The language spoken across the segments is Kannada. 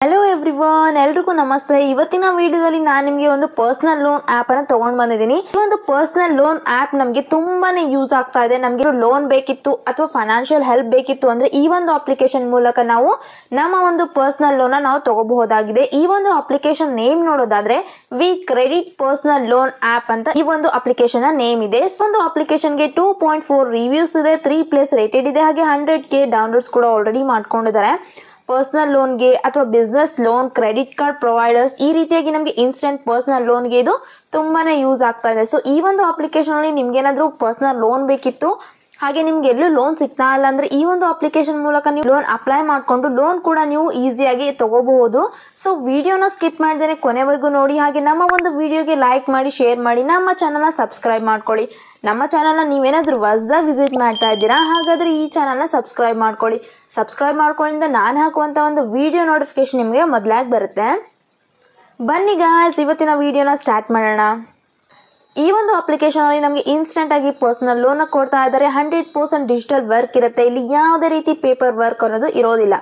ಹಲೋ ಎವ್ರಿವನ್, ಎಲ್ರಿಗೂ ನಮಸ್ತೆ. ಇವತ್ತಿನ ವಿಡಿಯೋದಲ್ಲಿ ನಾನು ನಿಮಗೆ ಒಂದು ಪರ್ಸನಲ್ ಲೋನ್ ಆ್ಯಪ್ ಅನ್ನು ತೊಗೊಂಡು ಬಂದಿದ್ದೀನಿ. ಈ ಒಂದು ಪರ್ಸನಲ್ ಲೋನ್ ಆ್ಯಪ್ ನಮಗೆ ತುಂಬಾನೇ ಯೂಸ್ ಆಗ್ತಾ ಇದೆ. ನಮಗೆ ಲೋನ್ ಬೇಕಿತ್ತು ಅಥವಾ ಫೈನಾನ್ಷಿಯಲ್ ಹೆಲ್ಪ್ ಬೇಕಿತ್ತು ಅಂದರೆ ಈ ಒಂದು ಅಪ್ಲಿಕೇಶನ್ ಮೂಲಕ ನಾವು ನಮ್ಮ ಒಂದು ಪರ್ಸನಲ್ ಲೋನ್ ನಾವು ತಗೋಬಹುದಾಗಿದೆ. ಈ ಒಂದು ಅಪ್ಲಿಕೇಶನ್ ನೇಮ್ ನೋಡೋದಾದ್ರೆ V credit personal loan app ಅಂತ ಈ ಒಂದು ಅಪ್ಲಿಕೇಶನ್ ನೇಮ್ ಇದೆ. ಒಂದು ಅಪ್ಲಿಕೇಶನ್ಗೆ 2.4 ರಿವ್ಯೂಸ್ ಇದೆ, 3+ ರೇಟೆಡ್ ಇದೆ, ಹಾಗೆ 100K ಡೌನ್ಲೋಡ್ಸ್ ಕೂಡ ಆಲ್ರೆಡಿ ಮಾಡ್ಕೊಂಡಿದ್ದಾರೆ. ಪರ್ಸನಲ್ ಲೋನ್ಗೆ ಅಥವಾ business loan, credit card providers ಈ ರೀತಿಯಾಗಿ ನಮಗೆ ಇನ್ಸ್ಟೆಂಟ್ ಪರ್ಸನಲ್ ಲೋನ್ಗೆ ಇದು ತುಂಬಾನೇ ಯೂಸ್ ಆಗ್ತಾ ಇದೆ. ಸೊ ಈ ಒಂದು ಅಪ್ಲಿಕೇಶನಲ್ಲಿ ನಿಮ್ಗೇನಾದರೂ ಪರ್ಸನಲ್ ಲೋನ್ ಬೇಕಿತ್ತು, ಹಾಗೆ ನಿಮ್ಗೆ ಎಲ್ಲೂ ಲೋನ್ ಸಿಗ್ತಾ ಇಲ್ಲ ಅಂದ್ರೆ ಈ ಒಂದು ಅಪ್ಲಿಕೇಶನ್ ಮೂಲಕ ನೀವು ಲೋನ್ ಅಪ್ಲೈ ಮಾಡಿಕೊಂಡು ಲೋನ್ ಕೂಡ ನೀವು ಈಸಿಯಾಗಿ ತಗೋಬಹುದು. ಸೊ ವಿಡಿಯೋನ ಸ್ಕಿಪ್ ಮಾಡ್ದೇನೆ ಕೊನೆವರೆಗೂ ನೋಡಿ, ಹಾಗೆ ನಮ್ಮ ಒಂದು ವಿಡಿಯೋಗೆ ಲೈಕ್ ಮಾಡಿ, ಶೇರ್ ಮಾಡಿ, ನಮ್ಮ ಚಾನಲ್ನ ಸಬ್ಸ್ಕ್ರೈಬ್ ಮಾಡ್ಕೊಳ್ಳಿ. ನಮ್ಮ ಚಾನಲ್ನ ನೀವೇನಾದರೂ ಹೊಸದಾಗಿ ವಿಸಿಟ್ ಮಾಡ್ತಾ ಇದ್ದೀರಾ ಹಾಗಾದರೆ ಈ ಚಾನಲ್ನ ಸಬ್ಸ್ಕ್ರೈಬ್ ಮಾಡ್ಕೊಳ್ಳಿ. ಸಬ್ಸ್ಕ್ರೈಬ್ ಮಾಡ್ಕೊಳ್ಳಿಂದ ನಾನು ಹಾಕುವಂಥ ಒಂದು ವಿಡಿಯೋ ನೋಟಿಫಿಕೇಶನ್ ನಿಮಗೆ ಮೊದಲಾಗಿ ಬರುತ್ತೆ. ಬನ್ನಿ ಗಾಯ್ಸ್, ಇವತ್ತಿನ ವಿಡಿಯೋನ ಸ್ಟಾರ್ಟ್ ಮಾಡೋಣ. ಈ ಒಂದು ಅಪ್ಲಿಕೇಶನ್ ಅಲ್ಲಿ ನಮಗೆ ಇನ್ಸ್ಟೆಂಟ್ ಆಗಿ ಪರ್ಸನಲ್ ಲೋನ್ ಕೊಡ್ತಾ ಇದ್ದಾರೆ. 100% ಡಿಜಿಟಲ್ ವರ್ಕ್ ಇರುತ್ತೆ. ಇಲ್ಲಿ ಯಾವುದೇ ರೀತಿ ಪೇಪರ್ ವರ್ಕ್ ಅನ್ನೋದು ಇರೋದಿಲ್ಲ.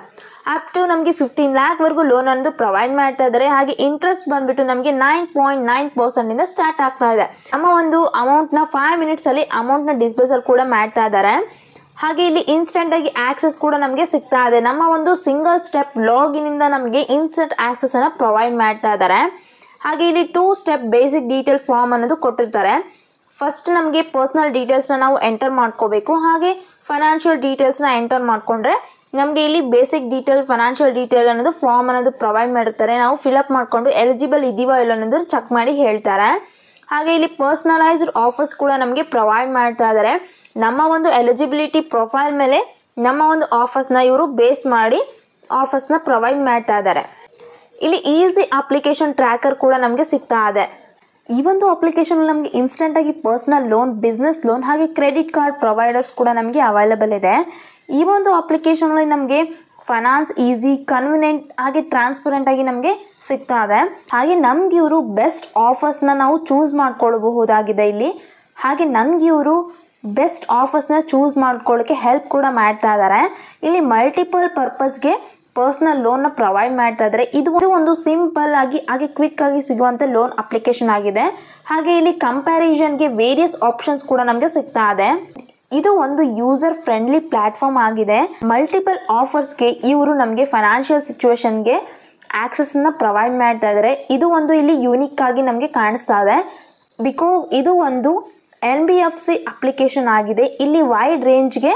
ಅಪ್ ಟು ನಮಗೆ 15 lakh ವರೆಗೂ ಲೋನ್ ಅನ್ನು ಪ್ರೊವೈಡ್ ಮಾಡ್ತಾ ಇದ್ದಾರೆ. ಹಾಗೆ ಇಂಟ್ರೆಸ್ಟ್ ಬಂದ್ಬಿಟ್ಟು ನಮಗೆ 9.9% ಇಂದ ಸ್ಟಾರ್ಟ್ ಆಗ್ತಾ ಇದೆ. ನಮ್ಮ ಒಂದು ಅಮೌಂಟ್ನ 5 minutes ಅಲ್ಲಿ ಅಮೌಂಟ್ನ ಡಿಸ್ಪೋಸಲ್ ಕೂಡ ಮಾಡ್ತಾ ಇದ್ದಾರೆ. ಹಾಗೆ ಇಲ್ಲಿ ಇನ್ಸ್ಟೆಂಟ್ ಆಗಿ ಆಕ್ಸೆಸ್ ಕೂಡ ನಮಗೆ ಸಿಗ್ತಾ ಇದೆ. ನಮ್ಮ ಒಂದು ಸಿಂಗಲ್ ಸ್ಟೆಪ್ ಲಾಗಿನ್ ಇಂದ ನಮಗೆ ಇನ್ಸ್ಟೆಂಟ್ ಆಕ್ಸೆಸ್ ಅನ್ನ ಪ್ರೊವೈಡ್ ಮಾಡ್ತಾ ಇದ್ದಾರೆ. ಹಾಗೆ ಇಲ್ಲಿ 2 ಸ್ಟೆಪ್ ಬೇಸಿಕ್ ಡೀಟೇಲ್ ಫಾರ್ಮ್ ಅನ್ನೋದು ಕೊಟ್ಟಿರ್ತಾರೆ. ಫಸ್ಟ್ ನಮಗೆ ಪರ್ಸನಲ್ ಡೀಟೇಲ್ಸ್ನ ನಾವು ಎಂಟರ್ ಮಾಡ್ಕೋಬೇಕು. ಹಾಗೆ ಫೈನಾನ್ಷಿಯಲ್ ಡೀಟೇಲ್ಸ್ನ ಎಂಟರ್ ಮಾಡಿಕೊಂಡ್ರೆ ನಮಗೆ ಇಲ್ಲಿ ಬೇಸಿಕ್ ಡೀಟೇಲ್, ಫೈನಾನ್ಷಿಯಲ್ ಡೀಟೇಲ್ ಅನ್ನೋದು ಫಾರ್ಮ್ ಅನ್ನೋದು ಪ್ರೊವೈಡ್ ಮಾಡಿರ್ತಾರೆ. ನಾವು ಫಿಲಪ್ ಮಾಡಿಕೊಂಡು ಎಲಿಜಿಬಲ್ ಇದೀವ ಇಲ್ಲ ಅನ್ನೋದು ಚೆಕ್ ಮಾಡಿ ಹೇಳ್ತಾರೆ. ಹಾಗೆ ಇಲ್ಲಿ ಪರ್ಸನಲೈಸ್ಡ್ ಆಫರ್ಸ್ ಕೂಡ ನಮಗೆ ಪ್ರೊವೈಡ್ ಮಾಡ್ತಾ ಇದ್ದಾರೆ. ನಮ್ಮ ಒಂದು ಎಲಿಜಿಬಿಲಿಟಿ ಪ್ರೊಫೈಲ್ ಮೇಲೆ ನಮ್ಮ ಒಂದು ಆಫರ್ಸ್ನ ಇವರು ಬೇಸ್ ಮಾಡಿ ಆಫರ್ಸ್ನ ಪ್ರೊವೈಡ್ ಮಾಡ್ತಾ ಇದ್ದಾರೆ. ಇಲ್ಲಿ ಈಸಿ ಅಪ್ಲಿಕೇಶನ್ ಟ್ರ್ಯಾಕರ್ ಕೂಡ ನಮಗೆ ಸಿಗ್ತಾ ಇದೆ. ಈ ಒಂದು ಅಪ್ಲಿಕೇಶನ್ ನಮಗೆ ಇನ್ಸ್ಟೆಂಟ್ ಆಗಿ ಪರ್ಸನಲ್ ಲೋನ್, ಬಿಸ್ನೆಸ್ ಲೋನ್ ಹಾಗೆ ಕ್ರೆಡಿಟ್ ಕಾರ್ಡ್ ಪ್ರೊವೈಡರ್ಸ್ ಕೂಡ ನಮಗೆ ಅವೈಲೇಬಲ್ ಇದೆ. ಈ ಒಂದು ಅಪ್ಲಿಕೇಶನ್ ಅಲ್ಲಿ ನಮಗೆ ಫೈನಾನ್ಸ್ ಈಸಿ, ಕನ್ವಿನಿಯೆಂಟ್ ಹಾಗೆ ಟ್ರಾನ್ಸ್ಪರೆಂಟ್ ಆಗಿ ನಮಗೆ ಸಿಗ್ತಾ ಇದೆ. ಹಾಗೆ ನಮ್ಗೆ ಇವರು ಬೆಸ್ಟ್ ಆಫರ್ಸ್ನ ನಾವು ಚೂಸ್ ಮಾಡ್ಕೊಳ್ಬಹುದಾಗಿದೆ ಇಲ್ಲಿ. ಹಾಗೆ ನಮ್ಗೆ ಇವರು ಬೆಸ್ಟ್ ಆಫರ್ಸ್ನ ಚೂಸ್ ಮಾಡ್ಕೊಳ್ಳೋಕ್ಕೆ ಹೆಲ್ಪ್ ಕೂಡ ಮಾಡ್ತಾ ಇದ್ದಾರೆ. ಇಲ್ಲಿ ಮಲ್ಟಿಪಲ್ ಪರ್ಪಸ್ಗೆ ಪರ್ಸನಲ್ ಲೋನ್ ನ ಪ್ರೊವೈಡ್ ಮಾಡ್ತಾ ಇದ್ದಾರೆ. ಇದು ಒಂದು ಸಿಂಪಲ್ ಆಗಿ ಹಾಗೆ ಕ್ವಿಕ್ ಆಗಿ ಸಿಗುವಂತ ಲೋನ್ ಅಪ್ಲಿಕೇಶನ್ ಆಗಿದೆ. ಹಾಗೆ ಇಲ್ಲಿ ಕಂಪ್ಯಾರಿಸನ್ಗೆ ವೇರಿಯಸ್ ಆಪ್ಷನ್ಸ್ ಕೂಡ ನಮಗೆ ಸಿಗ್ತಾ ಇದೆ. ಇದು ಒಂದು ಯೂಸರ್ ಫ್ರೆಂಡ್ಲಿ ಪ್ಲಾಟ್ಫಾರ್ಮ್ ಆಗಿದೆ. ಮಲ್ಟಿಪಲ್ ಆಫರ್ಸ್ಗೆ ಇವರು ನಮಗೆ ಫೈನಾನ್ಷಿಯಲ್ ಸಿಚುವೇಶನ್ಗೆ ಆಕ್ಸೆಸ್ ನ ಪ್ರೊವೈಡ್ ಮಾಡ್ತಾ ಇದ್ದಾರೆ. ಇದು ಒಂದು ಇಲ್ಲಿ ಯೂನಿಕ್ ಆಗಿ ನಮಗೆ ಕಾಣಿಸ್ತಾ ಇದೆ. ಬಿಕಾಸ್ ಇದು ಒಂದು NBFC ಅಪ್ಲಿಕೇಶನ್ ಆಗಿದೆ. ಇಲ್ಲಿ ವೈಡ್ ರೇಂಜ್ಗೆ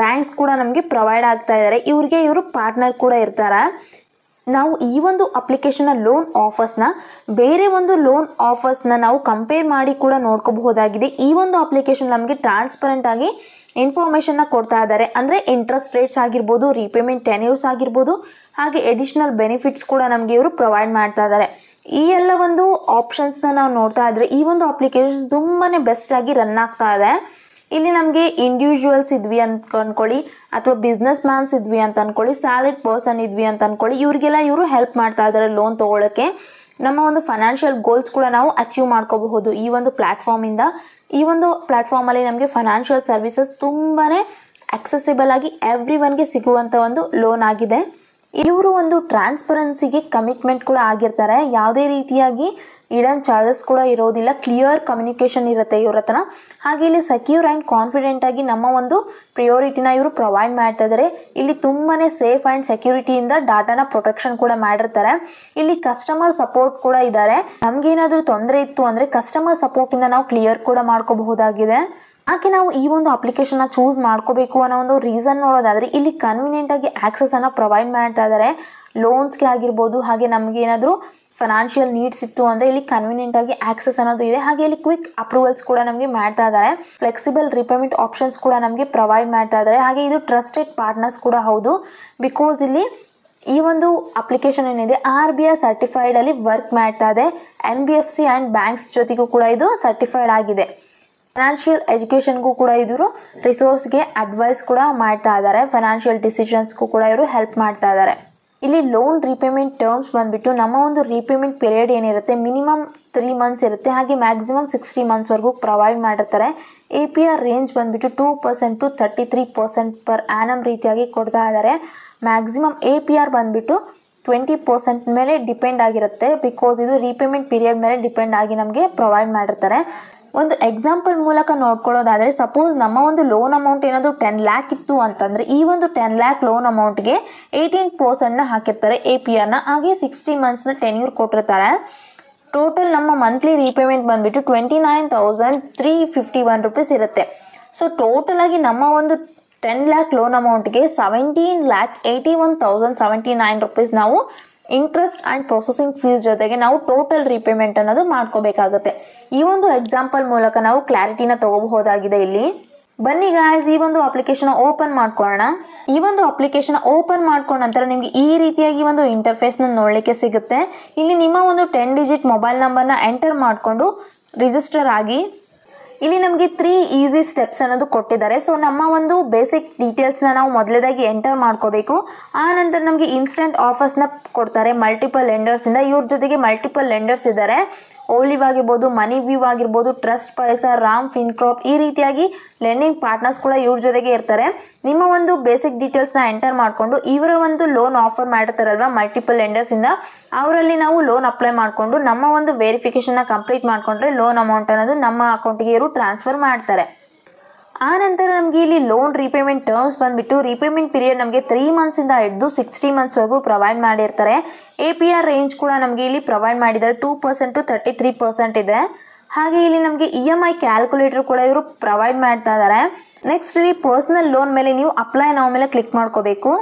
ಬ್ಯಾಂಕ್ಸ್ ಕೂಡ ನಮಗೆ ಪ್ರೊವೈಡ್ ಆಗ್ತಾ ಇದ್ದಾರೆ. ಇವರು ಪಾರ್ಟ್ನರ್ ಕೂಡ ಇರ್ತಾರೆ. ನಾವು ಈ ಒಂದು ಅಪ್ಲಿಕೇಶನ್ ಲೋನ್ ಆಫರ್ಸ್ನ ಬೇರೆ ಒಂದು ಲೋನ್ ಆಫರ್ಸ್ನ ನಾವು ಕಂಪೇರ್ ಮಾಡಿ ಕೂಡ ನೋಡ್ಕೋಬಹುದಾಗಿದೆ. ಈ ಒಂದು ಅಪ್ಲಿಕೇಶನ್ ನಮಗೆ ಟ್ರಾನ್ಸ್ಪರೆಂಟ್ ಆಗಿ ಇನ್ಫಾರ್ಮೇಷನ್ನ ಕೊಡ್ತಾ ಇದ್ದಾರೆ. ಅಂದರೆ ಇಂಟ್ರೆಸ್ಟ್ ರೇಟ್ಸ್ ಆಗಿರ್ಬೋದು, ರೀಪೇಮೆಂಟ್ ಟೆನ್ಯೂರ್ಸ್ ಆಗಿರ್ಬೋದು, ಹಾಗೆ ಎಡಿಷನಲ್ ಬೆನಿಫಿಟ್ಸ್ ಕೂಡ ನಮಗೆ ಇವರು ಪ್ರೊವೈಡ್ ಮಾಡ್ತಾ ಇದ್ದಾರೆ. ಈ ಎಲ್ಲ ಒಂದು ಆಪ್ಷನ್ಸ್ನ ನಾವು ನೋಡ್ತಾ ಇದ್ರೆ ಈ ಒಂದು ಅಪ್ಲಿಕೇಶನ್ ತುಂಬಾನೇ ಬೆಸ್ಟ್ ಆಗಿ ರನ್ ಆಗ್ತಾ ಇದೆ. ಇಲ್ಲಿ ನಮಗೆ ಇಂಡಿವಿಜುವಲ್ಸ್ ಇದ್ವಿ ಅಂತ ಅನ್ಕೊಳ್ಳಿ, ಅಥವಾ ಬಿಸ್ನೆಸ್ ಮ್ಯಾನ್ಸ್ ಇದ್ವಿ ಅಂತ ಅನ್ಕೊಳ್ಳಿ, ಸ್ಯಾಲರಿಡ್ ಪರ್ಸನ್ ಇದ್ವಿ ಅಂತ ಅನ್ಕೊಳ್ಳಿ, ಇವ್ರಿಗೆಲ್ಲ ಇವರು ಹೆಲ್ಪ್ ಮಾಡ್ತಾ ಇದ್ದಾರೆ ಲೋನ್ ತಗೊಳ್ಳೋಕ್ಕೆ. ನಮ್ಮ ಒಂದು ಫೈನಾನ್ಷಿಯಲ್ ಗೋಲ್ಸ್ ಕೂಡ ನಾವು ಅಚೀವ್ ಮಾಡ್ಕೋಬಹುದು ಈ ಒಂದು ಪ್ಲಾಟ್ಫಾರ್ಮ್ ಇಂದ. ಈ ಒಂದು ಪ್ಲಾಟ್ಫಾರ್ಮ್ ಅಲ್ಲಿ ನಮಗೆ ಫೈನಾನ್ಷಿಯಲ್ ಸರ್ವಿಸಸ್ ತುಂಬಾನೇ ಅಕ್ಸೆಸಿಬಲ್ ಆಗಿ ಎವ್ರಿವನ್ಗೆ ಸಿಗುವಂತ ಒಂದು ಲೋನ್ ಆಗಿದೆ. ಇವರು ಒಂದು ಟ್ರಾನ್ಸ್ಪರೆನ್ಸಿಗೆ ಕಮಿಟ್ಮೆಂಟ್ ಕೂಡ ಆಗಿರ್ತಾರೆ. ಯಾವುದೇ ರೀತಿಯಾಗಿ ಇಡನ್ ಚಾರ್ಜಸ್ ಕೂಡ ಇರೋದಿಲ್ಲ. ಕ್ಲಿಯರ್ ಕಮ್ಯುನಿಕೇಶನ್ ಇರುತ್ತೆ ಇವ್ರ ಹತ್ರ. ಹಾಗೆ ಇಲ್ಲಿ ಸೆಕ್ಯೂರ್ ಆ್ಯಂಡ್ ಕಾನ್ಫಿಡೆಂಟ್ ಆಗಿ ನಮ್ಮ ಒಂದು ಪ್ರಿಯೋರಿಟಿನ ಇವರು ಪ್ರೊವೈಡ್ ಮಾಡ್ತಾ ಇದ್ದಾರೆ. ಇಲ್ಲಿ ತುಂಬಾನೇ ಸೇಫ್ ಆ್ಯಂಡ್ ಸೆಕ್ಯೂರಿಟಿಯಿಂದ ಡಾಟಾನ ಪ್ರೊಟೆಕ್ಷನ್ ಕೂಡ ಮಾಡಿರ್ತಾರೆ. ಇಲ್ಲಿ ಕಸ್ಟಮರ್ ಸಪೋರ್ಟ್ ಕೂಡ ಇದ್ದಾರೆ. ನಮ್ಗೇನಾದರೂ ತೊಂದರೆ ಇತ್ತು ಅಂದರೆ ಕಸ್ಟಮರ್ ಸಪೋರ್ಟಿಂದ ನಾವು ಕ್ಲಿಯರ್ ಕೂಡ ಮಾಡ್ಕೋಬಹುದಾಗಿದೆ. ಹಾಗೆ ನಾವು ಈ ಒಂದು ಅಪ್ಲಿಕೇಶನ್ನ ಚೂಸ್ ಮಾಡ್ಕೋಬೇಕು ಅನ್ನೋ ಒಂದು ರೀಸನ್ ನೋಡೋದಾದ್ರೆ ಇಲ್ಲಿ ಕನ್ವಿನಿಯೆಂಟ್ ಆಗಿ ಆಕ್ಸೆಸ್ ಅನ್ನ ಪ್ರೊವೈಡ್ ಮಾಡ್ತಾ ಇದ್ದಾರೆ. ಲೋನ್ಸ್ಗೆ ಆಗಿರ್ಬೋದು, ಹಾಗೆ ನಮ್ಗೆ ಏನಾದರೂ ಫೈನಾನ್ಷಿಯಲ್ ನೀಡ್ಸ್ ಇತ್ತು ಅಂದರೆ ಇಲ್ಲಿ ಕನ್ವಿನಿಯೆಂಟ್ ಆಗಿ ಆಕ್ಸೆಸ್ ಅನ್ನೋದು ಇದೆ. ಹಾಗೆ ಇಲ್ಲಿ ಕ್ವಿಕ್ ಅಪ್ರೂವಲ್ಸ್ ಕೂಡ ನಮಗೆ ಮಾಡ್ತಾ ಇದ್ದಾರೆ. ಫ್ಲೆಕ್ಸಿಬಲ್ ರಿಪೇಮೆಂಟ್ ಆಪ್ಷನ್ಸ್ ಕೂಡ ನಮಗೆ ಪ್ರೊವೈಡ್ ಮಾಡ್ತಾ ಇದ್ದಾರೆ. ಹಾಗೆ ಇದು ಟ್ರಸ್ಟೆಡ್ ಪಾರ್ಟ್ನರ್ಸ್ ಕೂಡ ಹೌದು. ಬಿಕಾಸ್ ಇಲ್ಲಿ ಈ ಒಂದು ಅಪ್ಲಿಕೇಶನ್ ಏನಿದೆ RBI ಸರ್ಟಿಫೈಡ್ ಅಲ್ಲಿ ವರ್ಕ್ ಮಾಡ್ತಾ ಇದೆ. NBFC ಆ್ಯಂಡ್ ಬ್ಯಾಂಕ್ಸ್ ಜೊತೆಗೂ ಕೂಡ ಇದು ಸರ್ಟಿಫೈಡ್ ಆಗಿದೆ. ಫೈನಾನ್ಷಿಯಲ್ ಎಜುಕೇಷನ್ಗೂ ಕೂಡ ಇವರು ರಿಸೋರ್ಸ್ಗೆ ಅಡ್ವೈಸ್ ಕೂಡ ಮಾಡ್ತಾ ಇದ್ದಾರೆ. ಫೈನಾನ್ಷಿಯಲ್ ಡಿಸಿಷನ್ಸ್ಗೂ ಕೂಡ ಇವರು ಹೆಲ್ಪ್ ಮಾಡ್ತಾ ಇದ್ದಾರೆ. ಇಲ್ಲಿ ಲೋನ್ ರೀಪೇಮೆಂಟ್ ಟರ್ಮ್ಸ್ ಬಂದ್ಬಿಟ್ಟು ನಮ್ಮ ಒಂದು ರೀಪೇಮೆಂಟ್ ಪೀರಿಯಡ್ ಏನಿರುತ್ತೆ ಮಿನಿಮಮ್ 3 months ಇರುತ್ತೆ. ಹಾಗೆ ಮ್ಯಾಕ್ಸಿಮಮ್ 60 months ವರೆಗೂ ಪ್ರೊವೈಡ್ ಮಾಡಿರ್ತಾರೆ. APR ರೇಂಜ್ ಬಂದ್ಬಿಟ್ಟು 2% to 33% ಪರ್ ಆ್ಯನಮ್ ರೀತಿಯಾಗಿ ಕೊಡ್ತಾ ಇದ್ದಾರೆ. ಮ್ಯಾಕ್ಸಿಮಮ್ APR ಬಂದ್ಬಿಟ್ಟು 20% ಮೇಲೆ ಡಿಪೆಂಡ್ ಆಗಿರುತ್ತೆ. ಬಿಕಾಸ್ ಇದು ರೀಪೇಮೆಂಟ್ ಪೀರಿಯಡ್ ಮೇಲೆ ಡಿಪೆಂಡ್ ಆಗಿ ನಮಗೆ ಪ್ರೊವೈಡ್ ಮಾಡಿರ್ತಾರೆ. ಒಂದು ಎಕ್ಸಾಂಪಲ್ ಮೂಲಕ ನೋಡ್ಕೊಳ್ಳೋದಾದರೆ, ಸಪೋಸ್ ನಮ್ಮ ಒಂದು ಲೋನ್ ಅಮೌಂಟ್ ಏನಾದರೂ 10 ಲ್ಯಾಕ್ ಇತ್ತು ಅಂತಂದರೆ ಈ ಒಂದು 10 ಲ್ಯಾಕ್ ಲೋನ್ ಅಮೌಂಟ್ಗೆ 18% ಹಾಕಿರ್ತಾರೆ APRನ. ಹಾಗೆ 60 ಮಂತ್ಸ್ನ ಟೆನ್ಯೂರ್ ಕೊಟ್ಟಿರ್ತಾರೆ. ಟೋಟಲ್ ನಮ್ಮ ಮಂತ್ಲಿ ರೀಪೇಮೆಂಟ್ ಬಂದುಬಿಟ್ಟು 29,351 ರುಪೀಸ್ ಇರುತ್ತೆ. ಸೊ ಟೋಟಲ್ ಆಗಿ ನಮ್ಮ ಒಂದು 10 ಲ್ಯಾಕ್ ಲೋನ್ ಅಮೌಂಟ್ಗೆ 17,81,079 ರುಪೀಸ್ ನಾವು ಇಂಟ್ರೆಸ್ಟ್ ಆ್ಯಂಡ್ ಪ್ರೊಸೆಸಿಂಗ್ ಫೀಸ್ ಜೊತೆಗೆ ನಾವು ಟೋಟಲ್ ರೀಪೇಮೆಂಟ್ ಅನ್ನೋದು ಮಾಡ್ಕೋಬೇಕಾಗುತ್ತೆ. ಈ ಒಂದು ಎಕ್ಸಾಂಪಲ್ ಮೂಲಕ ನಾವು ಕ್ಲಾರಿಟಿನ ತಗೋಬಹುದಾಗಿದೆ. ಇಲ್ಲಿ ಬನ್ನಿ ಗಾಯ್ಸ್, ಈ ಒಂದು ಅಪ್ಲಿಕೇಶನ್ ಓಪನ್ ಮಾಡ್ಕೊಳ್ಳೋಣ. ಈ ಒಂದು ಅಪ್ಲಿಕೇಶನ್ ಓಪನ್ ಮಾಡ್ಕೊಂಡ ನಂತರ ನಿಮಗೆ ಈ ರೀತಿಯಾಗಿ ಒಂದು ಇಂಟರ್ಫೇಸ್ನ ನೋಡಲಿಕ್ಕೆ ಸಿಗುತ್ತೆ. ಇಲ್ಲಿ ನಿಮ್ಮ ಒಂದು 10 ಡಿಜಿಟ್ ಮೊಬೈಲ್ ನಂಬರ್ನ ಎಂಟರ್ ಮಾಡಿಕೊಂಡು ರಿಜಿಸ್ಟರ್ ಆಗಿ ಇಲ್ಲಿ ನಮಗೆ 3 ಈಸಿ ಸ್ಟೆಪ್ಸ್ ಅನ್ನೋದು ಕೊಟ್ಟಿದ್ದಾರೆ. ಸೊ ನಮ್ಮ ಒಂದು ಬೇಸಿಕ್ ಡೀಟೇಲ್ಸ್ನ ನಾವು ಮೊದಲೇದಾಗಿ ಎಂಟರ್ ಮಾಡ್ಕೋಬೇಕು. ಆ ನಂತರ ನಮಗೆ ಇನ್ಸ್ಟೆಂಟ್ ಆಫರ್ಸ್ನ ಕೊಡ್ತಾರೆ ಮಲ್ಟಿಪಲ್ ಲೆಂಡರ್ಸಿಂದ. ಇವ್ರ ಜೊತೆಗೆ ಮಲ್ಟಿಪಲ್ ಲೆಂಡರ್ಸ್ ಇದ್ದಾರೆ. ಓಲಿವ್ ಆಗಿರ್ಬೋದು, ಮನಿ ವ್ಯೂ ಆಗಿರ್ಬೋದು, ಟ್ರಸ್ಟ್ ಪೈಸಾ, ರಾಮ್ ಫಿನ್ಕ್ರಾಪ್, ಈ ರೀತಿಯಾಗಿ ಲೆಂಡಿಂಗ್ ಪಾರ್ಟ್ನರ್ಸ್ ಕೂಡ ಇವ್ರ ಜೊತೆಗೆ ಇರ್ತಾರೆ. ನಿಮ್ಮ ಒಂದು ಬೇಸಿಕ್ ಡೀಟೇಲ್ಸ್ನ ಎಂಟರ್ ಮಾಡಿಕೊಂಡು ಇವರ ಒಂದು ಲೋನ್ ಆಫರ್ ಮಾಡಿರ್ತಾರಲ್ವ ಮಲ್ಟಿಪಲ್ ಲೆಂಡರ್ಸಿಂದ, ಅವರಲ್ಲಿ ನಾವು ಲೋನ್ ಅಪ್ಲೈ ಮಾಡಿಕೊಂಡು ನಮ್ಮ ಒಂದು ವೆರಿಫಿಕೇಷನ್ನ ಕಂಪ್ಲೀಟ್ ಮಾಡಿಕೊಂಡ್ರೆ ಲೋನ್ ಅಮೌಂಟ್ ಅನ್ನೋದು ನಮ್ಮ ಅಕೌಂಟಿಗೆ ಇವರು ಟ್ರಾನ್ಸ್ಫರ್ ಮಾಡ್ತಾರೆ. ಆ ನಂತರ ನಮಗೆ ಇಲ್ಲಿ ಲೋನ್ ರೀಪೇಮೆಂಟ್ ಟರ್ಮ್ಸ್ ಬಂದುಬಿಟ್ಟು ರೀಪೇಮೆಂಟ್ ಪೀರಿಯಡ್ ನಮಗೆ 3 ಮಂತ್ಸಿಂದ ಹಿಡಿದು 60 ಮಂತ್ಸ್ವರೆಗೂ ಪ್ರೊವೈಡ್ ಮಾಡಿರ್ತಾರೆ. APR ರೇಂಜ್ ಕೂಡ ನಮಗೆ ಇಲ್ಲಿ ಪ್ರೊವೈಡ್ ಮಾಡಿದ್ದಾರೆ. 2% to 33% ಇದೆ. ಹಾಗೆ ಇಲ್ಲಿ ನಮಗೆ EMI ಕ್ಯಾಲ್ಕುಲೇಟರ್ ಕೂಡ ಇವರು ಪ್ರೊವೈಡ್ ಮಾಡ್ತಾ ಇದ್ದಾರೆ. ನೆಕ್ಸ್ಟ್ ಇಲ್ಲಿ ಪರ್ಸನಲ್ ಲೋನ್ ಮೇಲೆ ನೀವು ಅಪ್ಲೈ ನಾವು ಮೇಲೆ ಕ್ಲಿಕ್ ಮಾಡ್ಕೋಬೇಕು.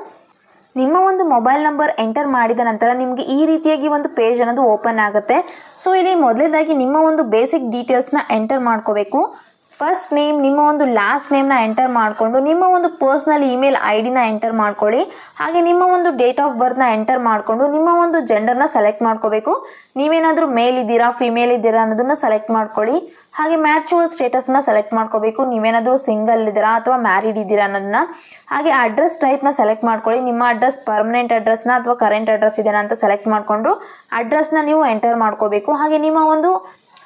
ನಿಮ್ಮ ಒಂದು ಮೊಬೈಲ್ ನಂಬರ್ ಎಂಟರ್ ಮಾಡಿದ ನಂತರ ನಿಮಗೆ ಈ ರೀತಿಯಾಗಿ ಒಂದು ಪೇಜ್ ಅನ್ನೋದು ಓಪನ್ ಆಗುತ್ತೆ. ಸೊ ಇಲ್ಲಿ ಮೊದಲೇದಾಗಿ ನಿಮ್ಮ ಒಂದು ಬೇಸಿಕ್ ಡೀಟೇಲ್ಸ್ನ ಎಂಟರ್ ಮಾಡ್ಕೋಬೇಕು. ಫಸ್ಟ್ ನೇಮ್, ನಿಮ್ಮ ಒಂದು ಲಾಸ್ಟ್ ನೇಮ್ನ ಎಂಟರ್ ಮಾಡಿಕೊಂಡು ನಿಮ್ಮ ಒಂದು ಪರ್ಸ್ನಲ್ ಇಮೇಲ್ ID ನ ಎಂಟರ್ ಮಾಡ್ಕೊಳ್ಳಿ. ಹಾಗೆ ನಿಮ್ಮ ಒಂದು ಡೇಟ್ ಆಫ್ ಬರ್ತ್ನ ಎಂಟರ್ ಮಾಡಿಕೊಂಡು ನಿಮ್ಮ ಒಂದು ಜೆಂಡರ್ನ ಸೆಲೆಕ್ಟ್ ಮಾಡ್ಕೋಬೇಕು. ನೀವೇನಾದರೂ ಮೇಲ್ ಇದ್ದೀರಾ ಫಿಮೇಲ್ ಇದ್ದೀರಾ ಅನ್ನೋದನ್ನ ಸೆಲೆಕ್ಟ್ ಮಾಡ್ಕೊಳ್ಳಿ. ಹಾಗೆ ಮ್ಯಾಚುವಲ್ ಸ್ಟೇಟಸ್ನ ಸೆಲೆಕ್ಟ್ ಮಾಡ್ಕೋಬೇಕು. ನೀವೇನಾದರೂ ಸಿಂಗಲ್ ಇದ್ದೀರಾ ಅಥವಾ ಮ್ಯಾರಿಡ್ ಇದ್ದೀರಾ ಅನ್ನೋದನ್ನ. ಹಾಗೆ ಅಡ್ರೆಸ್ ಟೈಪ್ನ ಸೆಲೆಕ್ಟ್ ಮಾಡ್ಕೊಳ್ಳಿ. ನಿಮ್ಮ ಅಡ್ರೆಸ್ ಪರ್ಮನೆಂಟ್ ಅಡ್ರೆಸ್ನ ಅಥವಾ ಕರೆಂಟ್ ಅಡ್ರೆಸ್ ಇದೆನಾ ಅಂತ ಸೆಲೆಕ್ಟ್ ಮಾಡಿಕೊಂಡು ಅಡ್ರೆಸ್ನ ನೀವು ಎಂಟರ್ ಮಾಡ್ಕೋಬೇಕು. ಹಾಗೆ ನಿಮ್ಮ ಒಂದು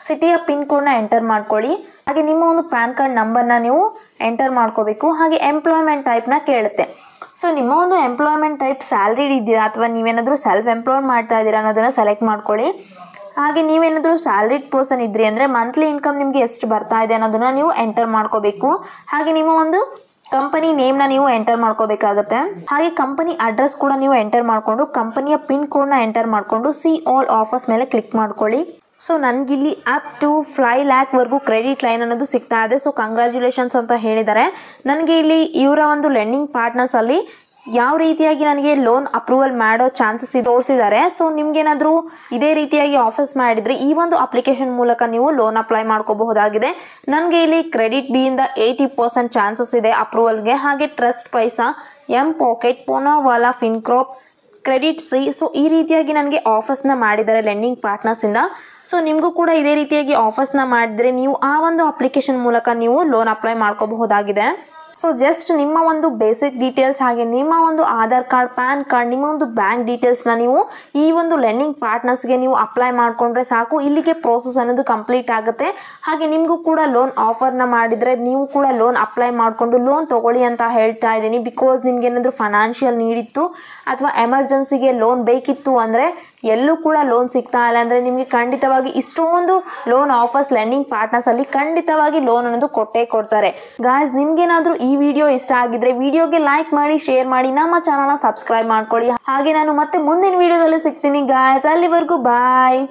ಸಿಟಿಯ ಪಿನ್ ಕೋಡ್ನ ಎಂಟರ್ ಮಾಡ್ಕೊಳ್ಳಿ. ಹಾಗೆ ನಿಮ್ಮ ಒಂದು ಪ್ಯಾನ್ ಕಾರ್ಡ್ ನಂಬರ್ನ ನೀವು ಎಂಟರ್ ಮಾಡ್ಕೋಬೇಕು. ಹಾಗೆ ಎಂಪ್ಲಾಯ್ಮೆಂಟ್ ಟೈಪ್ನ ಕೇಳುತ್ತೆ. ಸೊ ನಿಮ್ಮ ಒಂದು ಎಂಪ್ಲಾಯ್ಮೆಂಟ್ ಟೈಪ್ ಸ್ಯಾಲ್ರಿಡ್ ಇದ್ದೀರಾ ಅಥವಾ ನೀವೇನಾದರೂ ಸೆಲ್ಫ್ ಎಂಪ್ಲಾಯ್ಡ್ ಮಾಡ್ತಾ ಇದ್ದೀರಾ ಅನ್ನೋದನ್ನು ಸೆಲೆಕ್ಟ್ ಮಾಡ್ಕೊಳ್ಳಿ. ಹಾಗೆ ನೀವೇನಾದರೂ ಸ್ಯಾಲ್ರಿಡ್ ಪರ್ಸನ್ ಇದ್ರಿ ಅಂದರೆ ಮಂತ್ಲಿ ಇನ್ಕಮ್ ನಿಮಗೆ ಎಷ್ಟು ಬರ್ತಾ ಇದೆ ಅನ್ನೋದನ್ನ ನೀವು ಎಂಟರ್ ಮಾಡ್ಕೋಬೇಕು. ಹಾಗೆ ನಿಮ್ಮ ಒಂದು ಕಂಪನಿ ನೇಮ್ನ ನೀವು ಎಂಟರ್ ಮಾಡ್ಕೋಬೇಕಾಗುತ್ತೆ. ಹಾಗೆ ಕಂಪನಿ ಅಡ್ರೆಸ್ ಕೂಡ ನೀವು ಎಂಟರ್ ಮಾಡಿಕೊಂಡು ಕಂಪನಿಯ ಪಿನ್ ಕೋಡ್ನ ಎಂಟರ್ ಮಾಡಿಕೊಂಡು ಸಿ ಆಲ್ ಆಫರ್ಸ್ ಮೇಲೆ ಕ್ಲಿಕ್ ಮಾಡ್ಕೊಳ್ಳಿ. ಸೊ ನನಗಿಲ್ಲಿ ಅಪ್ ಟು 5 ಲ್ಯಾಕ್ವರೆಗೂ ಕ್ರೆಡಿಟ್ ಲೈನ್ ಅನ್ನೋದು ಸಿಗ್ತಾ ಇದೆ. ಸೊ ಕಂಗ್ರ್ಯಾಚುಲೇಷನ್ಸ್ ಅಂತ ಹೇಳಿದ್ದಾರೆ. ನನಗೆ ಇಲ್ಲಿ ಇವರ ಒಂದು ಲೆಂಡಿಂಗ್ ಪಾರ್ಟ್ನರ್ಸಲ್ಲಿ ಯಾವ ರೀತಿಯಾಗಿ ನನಗೆ ಲೋನ್ ಅಪ್ರೂವಲ್ ಮಾಡೋ ಚಾನ್ಸಸ್ ತೋರಿಸಿದ್ದಾರೆ. ಸೊ ನಿಮ್ಗೇನಾದರೂ ಇದೇ ರೀತಿಯಾಗಿ ಆಫರ್ಸ್ ಮಾಡಿದರೆ ಈ ಒಂದು ಅಪ್ಲಿಕೇಶನ್ ಮೂಲಕ ನೀವು ಲೋನ್ ಅಪ್ಲೈ ಮಾಡ್ಕೋಬಹುದಾಗಿದೆ. ನನಗೆ ಇಲ್ಲಿ ಕ್ರೆಡಿಟ್ ಬಿಯಿಂದ 80% ಚಾನ್ಸಸ್ ಇದೆ ಅಪ್ರೂವಲ್ಗೆ. ಹಾಗೆ trust Paisa, M pocket, Poonawala, Fincorp, credit sea, so ಈ ರೀತಿಯಾಗಿ ನನಗೆ ಆಫರ್ಸ್ನ ಮಾಡಿದ್ದಾರೆ ಲೆಂಡಿಂಗ್ ಪಾರ್ಟ್ನರ್ಸಿಂದ. ಸೊ ನಿಮಗೂ ಕೂಡ ಇದೇ ರೀತಿಯಾಗಿ ಆಫರ್ಸ್ನ ಮಾಡಿದರೆ ನೀವು ಆ ಒಂದು ಅಪ್ಲಿಕೇಶನ್ ಮೂಲಕ ನೀವು ಲೋನ್ ಅಪ್ಲೈ ಮಾಡ್ಕೋಬಹುದಾಗಿದೆ. ಸೊ ಜಸ್ಟ್ ನಿಮ್ಮ ಒಂದು ಬೇಸಿಕ್ ಡೀಟೇಲ್ಸ್ ಹಾಗೆ ನಿಮ್ಮ ಒಂದು ಆಧಾರ್ ಕಾರ್ಡ್, ಪ್ಯಾನ್ ಕಾರ್ಡ್, ನಿಮ್ಮ ಒಂದು ಬ್ಯಾಂಕ್ ಡೀಟೇಲ್ಸ್ನ ನೀವು ಈ ಒಂದು ಲೆಂಡಿಂಗ್ ಪಾರ್ಟ್ನರ್ಸ್ಗೆ ನೀವು ಅಪ್ಲೈ ಮಾಡಿಕೊಂಡ್ರೆ ಸಾಕು. ಇಲ್ಲಿಗೆ ಪ್ರೋಸೆಸ್ ಅನ್ನೋದು ಕಂಪ್ಲೀಟ್ ಆಗುತ್ತೆ. ಹಾಗೆ ನಿಮಗೂ ಕೂಡ ಲೋನ್ ಆಫರ್ನ ಮಾಡಿದರೆ ನೀವು ಕೂಡ ಲೋನ್ ಅಪ್ಲೈ ಮಾಡಿಕೊಂಡು ಲೋನ್ ತೊಗೊಳ್ಳಿ ಅಂತ ಹೇಳ್ತಾ ಇದ್ದೀನಿ. ಬಿಕಾಸ್ ನಿಮ್ಗೆ ಏನಾದರೂ ಫೈನಾನ್ಷಿಯಲ್ ನೀಡಿತ್ತು ಅಥವಾ ಎಮರ್ಜೆನ್ಸಿಗೆ ಲೋನ್ ಬೇಕಿತ್ತು ಅಂದರೆ ಎಲ್ಲೂ ಕೂಡ ಲೋನ್ ಸಿಗ್ತಾ ಇಲ್ಲ ಅಂದರೆ ನಿಮಗೆ ಖಂಡಿತವಾಗಿ ಇಷ್ಟೊಂದು ಲೋನ್ ಆಫರ್ಸ್ ಲೆಂಡಿಂಗ್ ಪಾರ್ಟ್ನರ್ಸ್ ಅಲ್ಲಿ ಖಂಡಿತವಾಗಿ ಲೋನ್ ಅನ್ನೋದು ಕೊಟ್ಟೇ ಕೊಡ್ತಾರೆ. ಗಾಯ್ಸ್, ನಿಮ್ಗೇನಾದರೂ ಈ ವಿಡಿಯೋ ಇಷ್ಟ ಆಗಿದ್ರೆ ವಿಡಿಯೋಗೆ ಲೈಕ್ ಮಾಡಿ, ಶೇರ್ ಮಾಡಿ, ನಮ್ಮ ಚಾನಲ್ನ ಸಬ್ಸ್ಕ್ರೈಬ್ ಮಾಡ್ಕೊಳ್ಳಿ. ಹಾಗೆ ನಾನು ಮತ್ತೆ ಮುಂದಿನ ವಿಡಿಯೋದಲ್ಲಿ ಸಿಗ್ತೀನಿ ಗಾಯ್ಸ್. ಅಲ್ಲಿವರೆಗೂ ಬಾಯ್.